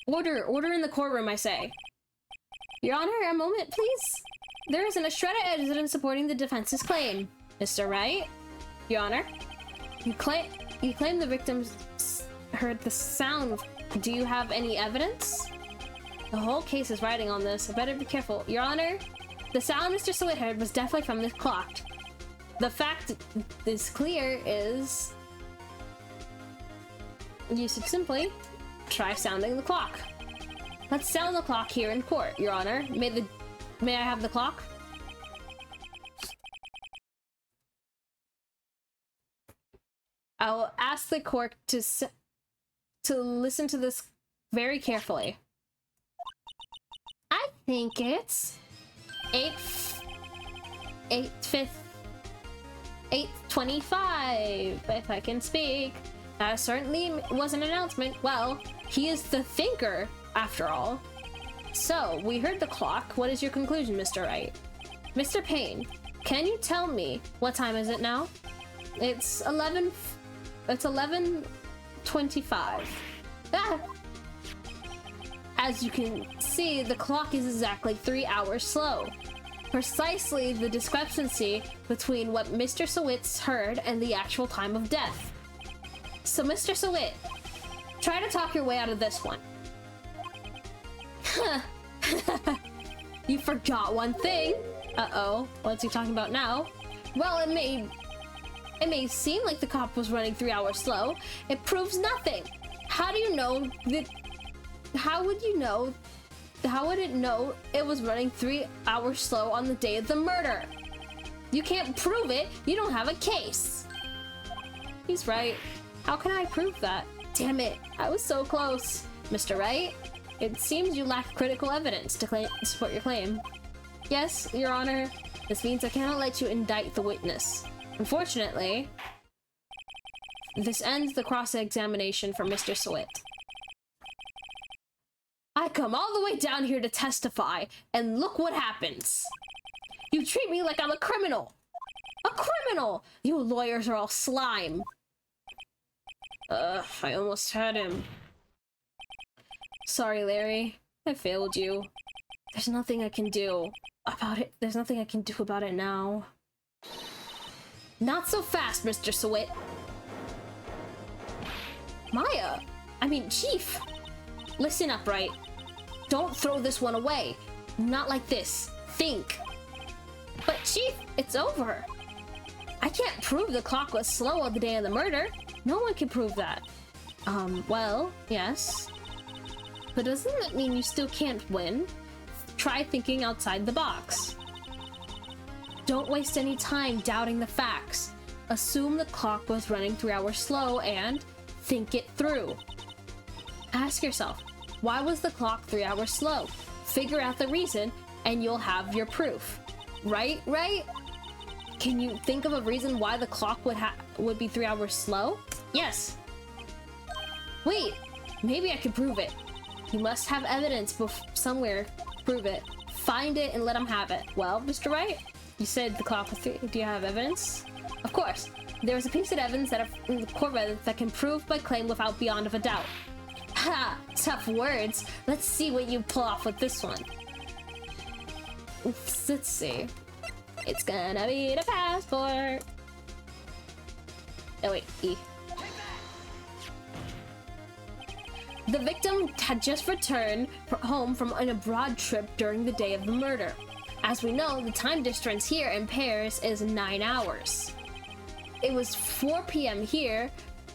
Order in the courtroom, I say. Your Honor, a moment, please. There isn't a shred of evidence supporting the defense's claim. Mr. Wright? Your Honor? You claim the victims heard the sound. Do you have any evidence? The whole case is riding on this. I better be careful. Your Honor, the sound Mr. Sawit heard was definitely from this clock. The fact is clear is... You should simply try sounding the clock. Let's sound the clock here in court, Your Honor. May I have the clock? I'll ask the court to listen to this very carefully. I think it's 8:25, if I can speak. That certainly was an announcement. Well, he is the thinker, after all. So, we heard the clock. What is your conclusion, Mr. Wright? Mr. Payne, can you tell me what time is it now? It's 11:25. Ah! As you can see, the clock is exactly 3 hours slow. Precisely the discrepancy between what Mr. Sawit heard and the actual time of death. So, Mr. Sawit, try to talk your way out of this one. You forgot one thing. Uh-oh, what's he talking about now? Well, it may seem like the cop was running 3 hours slow. It proves nothing. How do you know that? How would it know it was running 3 hours slow on the day of the murder? You can't prove it. You don't have a case. He's right. How can I prove that? Damn it, I was so close. Mr. Wright, it seems you lack critical evidence to support your claim. Yes, Your Honor. This means I cannot let you indict the witness. Unfortunately, this ends the cross-examination for Mr. Sawit. I come all the way down here to testify, and look what happens. You treat me like I'm a criminal. A criminal! You lawyers are all slime. I almost had him. Sorry, Larry. I failed you. There's nothing I can do about it. There's nothing I can do about it now. Not so fast, Mr. Sawit. Maya! I mean, Chief! Listen up, right? Don't throw this one away. Not like this. Think. But Chief, it's over. I can't prove the clock was slow on the day of the murder. No one can prove that. Well, yes. But doesn't that mean you still can't win? Try thinking outside the box. Don't waste any time doubting the facts. Assume the clock was running 3 hours slow and think it through. Ask yourself, why was the clock 3 hours slow? Figure out the reason and you'll have your proof. Right? Can you think of a reason why the clock would be 3 hours slow? Yes. Wait, maybe I can prove it. You must have evidence somewhere to prove it. Find it and let him have it. Well, Mr. Wright, you said the clock was 3. Do you have evidence? Of course. There is a piece of evidence in the court that can prove my claim without beyond of a doubt. Ha! Tough words. Let's see what you pull off with this one. Oops, let's see. It's gonna be the passport. Oh wait, E. The victim had just returned home from an abroad trip during the day of the murder. As we know, the time difference here in Paris is 9 hours. It was 4 p.m. here,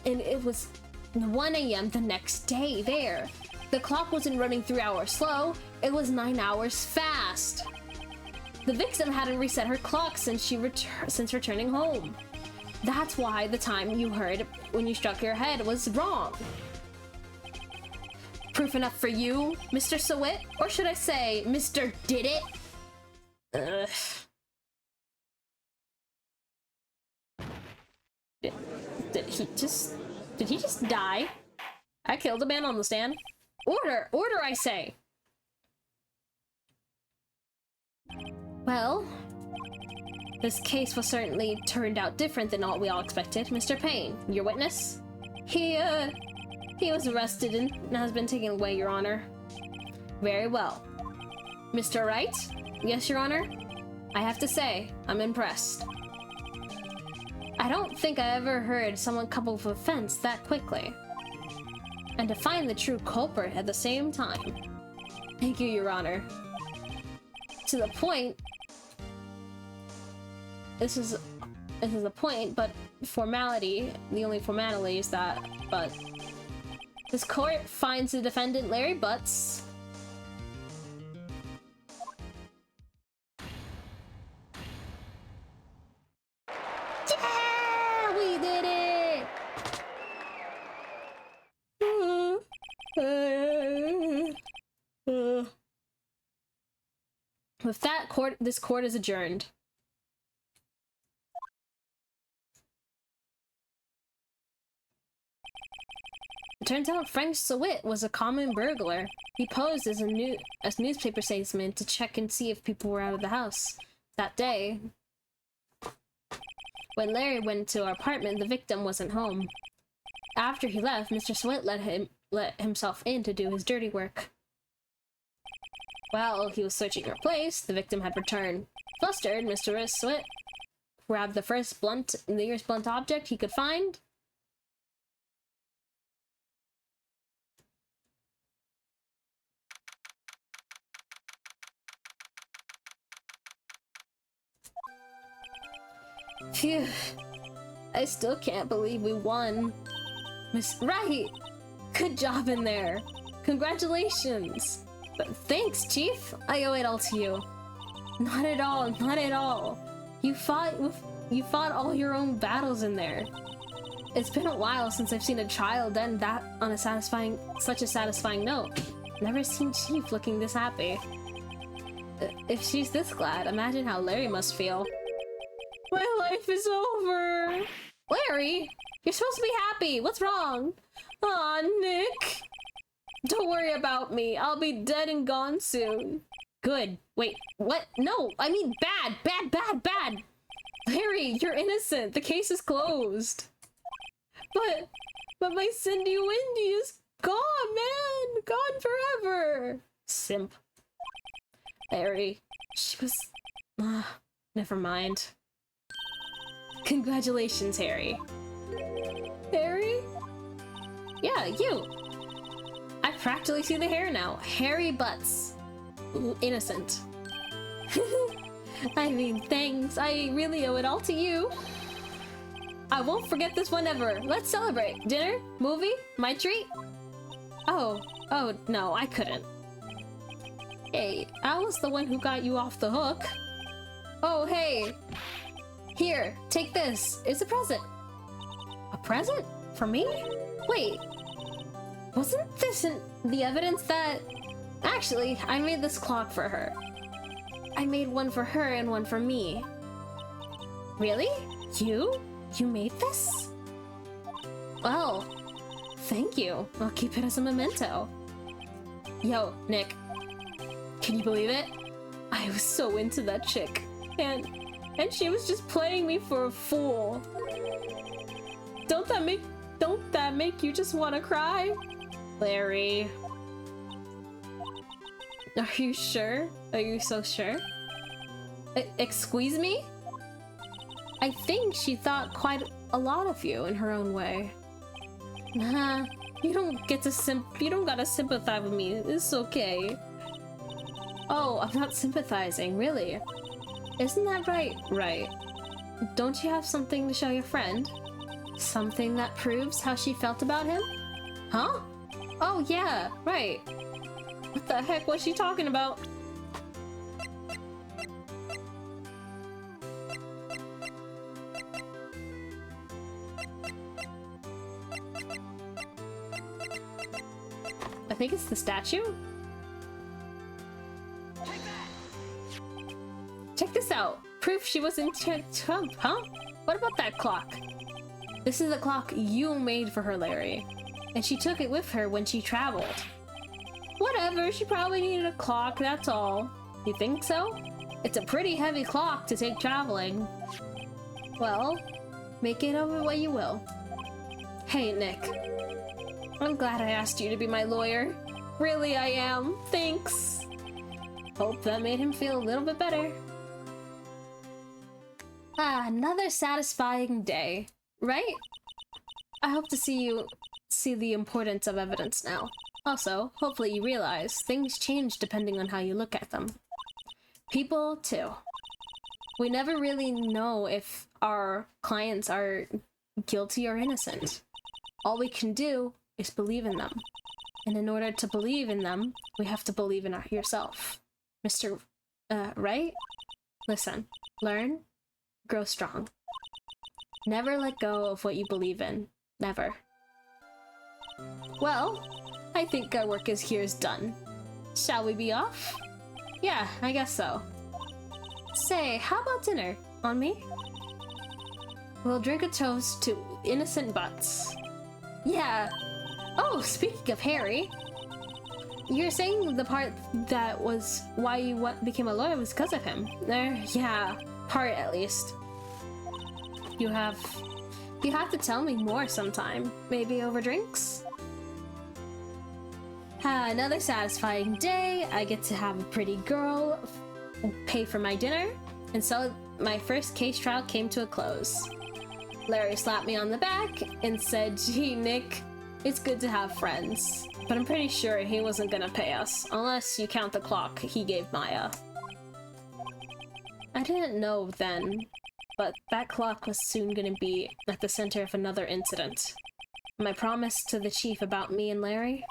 and it was 1 a.m. the next day there. The clock wasn't running 3 hours slow, it was 9 hours fast. The victim hadn't reset her clock since returning home. That's why the time you heard when you struck your head was wrong. Proof enough for you, Mr. Sawit? Or should I say, Mr. Did It? Ugh. Did he just die? I killed a man on the stand. Order! Order, I say! Well, this case was certainly turned out different than all we all expected. Mr. Payne, your witness? He was arrested and has been taken away, Your Honor. Very well. Mr. Wright? Yes, Your Honor? I have to say, I'm impressed. I don't think I ever heard someone couple with offense that quickly. And to find the true culprit at the same time. Thank you, Your Honor. To the point... This is the point, but formality, the only formality is that, but... This court finds the defendant Larry Butts... Yeah! We did it! With that, this court is adjourned. It turns out Frank Sawit was a common burglar. He posed as a newspaper salesman to check and see if people were out of the house. That day, when Larry went to our apartment, the victim wasn't home. After he left, Mr. Sawit let himself in to do his dirty work. While he was searching her place, the victim had returned. Flustered, Mr. Sawit grabbed the nearest blunt object he could find. Phew. I still can't believe we won. Miss Right! Good job in there. Congratulations. But thanks, Chief. I owe it all to you. Not at all, not at all. You fought all your own battles in there. It's been a while since I've seen a child end that on such a satisfying note. Never seen Chief looking this happy. If she's this glad, imagine how Larry must feel. My life is over! Larry! You're supposed to be happy! What's wrong? Aw, Nick! Don't worry about me. I'll be dead and gone soon. Good. Wait, what? No, I mean bad! Bad, bad, bad! Larry, you're innocent. The case is closed. But my Cindy Windy is gone, man! Gone forever! Simp. Larry, she was... never mind. Congratulations, Harry. Harry? Yeah, you. I practically see the hair now. Harry Butts. Innocent. I mean, thanks. I really owe it all to you. I won't forget this one ever. Let's celebrate. Dinner? Movie? My treat? Oh, no, I couldn't. Hey, I was the one who got you off the hook. Oh, hey. Here, take this. It's a present. A present? For me? Wait. Wasn't this the evidence that... Actually, I made this clock for her. I made one for her and one for me. Really? You? You made this? Well, thank you. I'll keep it as a memento. Yo, Nick. Can you believe it? I was so into that chick. And she was just playing me for a fool. Don't that make you just want to cry? Larry. Are you sure? Are you so sure? Excuse me? I think she thought quite a lot of you in her own way. Nah, you don't gotta sympathize with me. It's okay. Oh, I'm not sympathizing, really. Isn't that right? Right. Don't you have something to show your friend? Something that proves how she felt about him? Huh? Oh yeah, right. What the heck was she talking about? I think it's the statue? Check this out! Proof she was in Trump, huh? What about that clock? This is the clock you made for her, Larry. And she took it with her when she traveled. Whatever, she probably needed a clock, that's all. You think so? It's a pretty heavy clock to take traveling. Well, make it of it what you will. Hey, Nick. I'm glad I asked you to be my lawyer. Really, I am. Thanks. Hope that made him feel a little bit better. Ah, another satisfying day, right? I hope to see you see the importance of evidence now. Also, hopefully you realize things change depending on how you look at them. People, too. We never really know if our clients are guilty or innocent. All we can do is believe in them. And in order to believe in them, we have to believe in yourself. Mr. Right? Listen, learn, grow strong. Never let go of what you believe in. Never. Well, I think our work here is done. Shall we be off? Yeah, I guess so. Say, how about dinner? On me? We'll drink a toast to innocent butts. Yeah. Oh, speaking of Harry, you're saying the part that was why you became a lawyer was because of him. Yeah, part at least. You have to tell me more sometime. Maybe over drinks? Another satisfying day. I get to have a pretty girl pay for my dinner, and so my first case trial came to a close. Larry slapped me on the back and said, "Gee, Nick, it's good to have friends." But I'm pretty sure he wasn't gonna pay us, unless you count the clock he gave Maya. I didn't know then, but that clock was soon gonna be at the center of another incident. My promise to the chief about me and Larry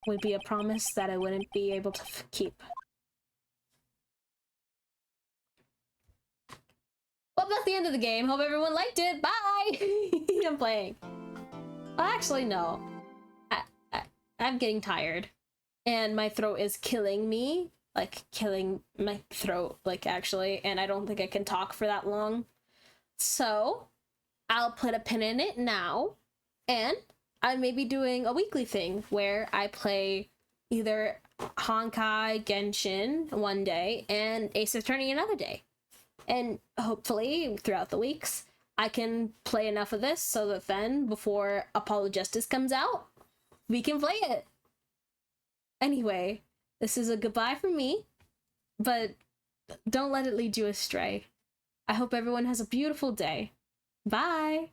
would be a promise that I wouldn't be able to keep. Well, that's the end of the game. Hope everyone liked it. Bye! I'm playing. Well, actually, no. I'm getting tired. And my throat is killing me. Like, killing my throat, like, actually. And I don't think I can talk for that long. So, I'll put a pin in it now. And I may be doing a weekly thing where I play either Honkai, Genshin one day, and Ace Attorney another day. And hopefully, throughout the weeks, I can play enough of this so that then, before Apollo Justice comes out, we can play it. Anyway, this is a goodbye from me, but don't let it lead you astray. I hope everyone has a beautiful day. Bye!